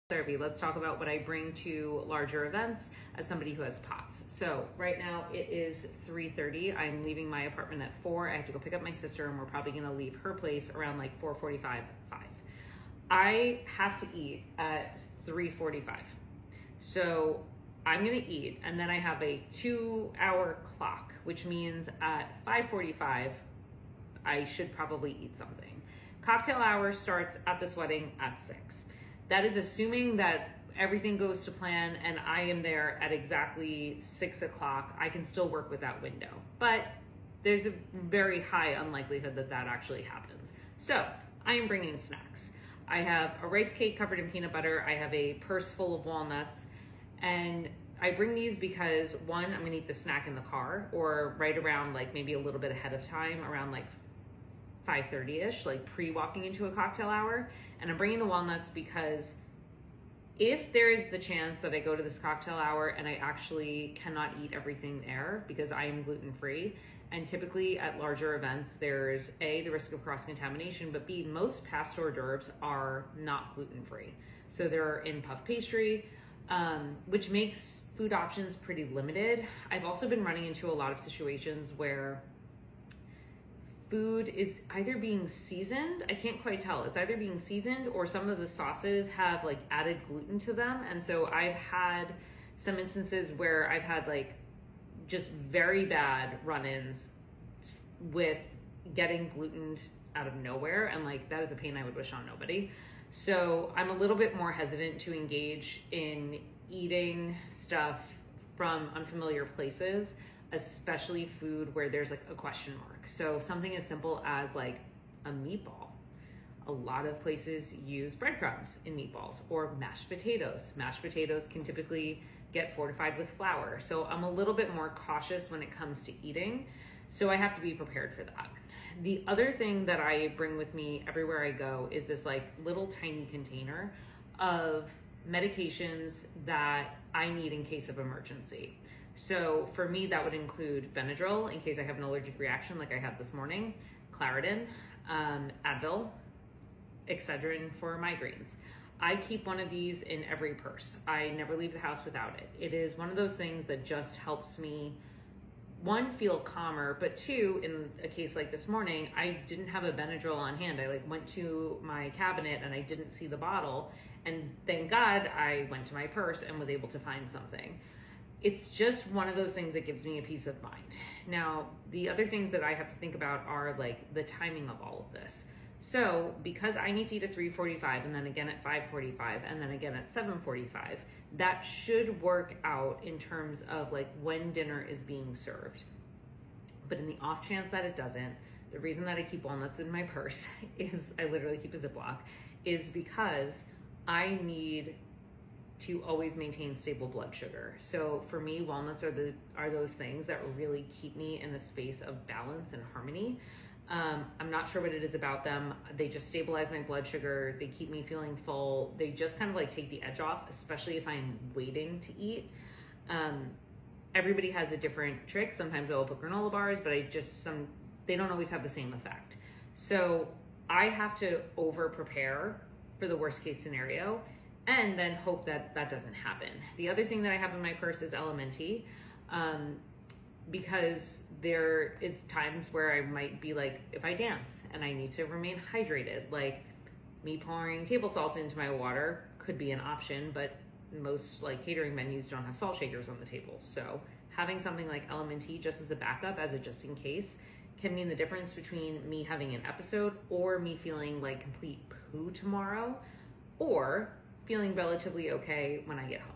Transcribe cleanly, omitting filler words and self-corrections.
therapy, let's talk about what I bring to larger events as somebody who has POTS. So right now it is 3:30. I'm leaving my apartment at 4. I have to go pick up my sister, and we're probably going to leave her place around like 4:45, 5. I have to eat at 3:45. So I'm going to eat, and then I have a 2-hour clock, which means at 5:45, I should probably eat something. Cocktail hour starts at this wedding at 6. That is assuming that everything goes to plan and I am there at exactly 6 o'clock. I can still work with that window, but there's a very high unlikelihood that that actually happens. So I am bringing snacks. I have a rice cake covered in peanut butter. I have a purse full of walnuts, and I bring these because, one, I'm gonna eat the snack in the car or right around like maybe a little bit ahead of time, around like 5:30ish, like pre-walking into a cocktail hour. And I'm bringing the walnuts because if there is the chance that I go to this cocktail hour and I actually cannot eat everything there because I am gluten-free, and typically at larger events, there's A, the risk of cross-contamination, but B, most past hors d'oeuvres are not gluten-free. So they're in puff pastry, which makes food options pretty limited. I've also been running into a lot of situations where food is either being seasoned, I can't quite tell. It's either being seasoned or some of the sauces have like added gluten to them. And so I've had some instances where I've had like just very bad run-ins with getting glutened out of nowhere. And like, that is a pain I would wish on nobody. So I'm a little bit more hesitant to engage in eating stuff from unfamiliar places, especially food where there's like a question mark. So something as simple as like a meatball. A lot of places use breadcrumbs in meatballs, or mashed potatoes. Mashed potatoes can typically get fortified with flour. So I'm a little bit more cautious when it comes to eating. So I have to be prepared for that. The other thing that I bring with me everywhere I go is this like little tiny container of medications that I need in case of emergency. So for me, that would include Benadryl in case I have an allergic reaction like I had this morning, Claritin, Advil, Excedrin for migraines. I keep one of these in every purse. I never leave the house without it. It is one of those things that just helps me, one, feel calmer, but two, in a case like this morning, I didn't have a Benadryl on hand. I like went to my cabinet and I didn't see the bottle. And thank God I went to my purse and was able to find something. It's just one of those things that gives me a peace of mind. Now, the other things that I have to think about are like the timing of all of this. So because I need to eat at 3:45 and then again at 5:45 and then again at 7:45, that should work out in terms of like when dinner is being served. But in the off chance that it doesn't, the reason that I keep walnuts in my purse is, I literally keep a Ziploc, is because I need to always maintain stable blood sugar. So for me, walnuts are those things that really keep me in a space of balance and harmony. I'm not sure what it is about them. They just stabilize my blood sugar. They keep me feeling full. They just kind of like take the edge off, especially if I'm waiting to eat. Everybody has a different trick. Sometimes I'll put granola bars, but they don't always have the same effect. So I have to over prepare for the worst case scenario and then hope that that doesn't happen. The other thing that I have in my purse is LMNT, because there is times where I might be like, if I dance and I need to remain hydrated, like me pouring table salt into my water could be an option, but most like catering menus don't have salt shakers on the table. So having something like LMNT just as a backup, as a just in case, can mean the difference between me having an episode or me feeling like complete poo tomorrow, or feeling relatively okay when I get home.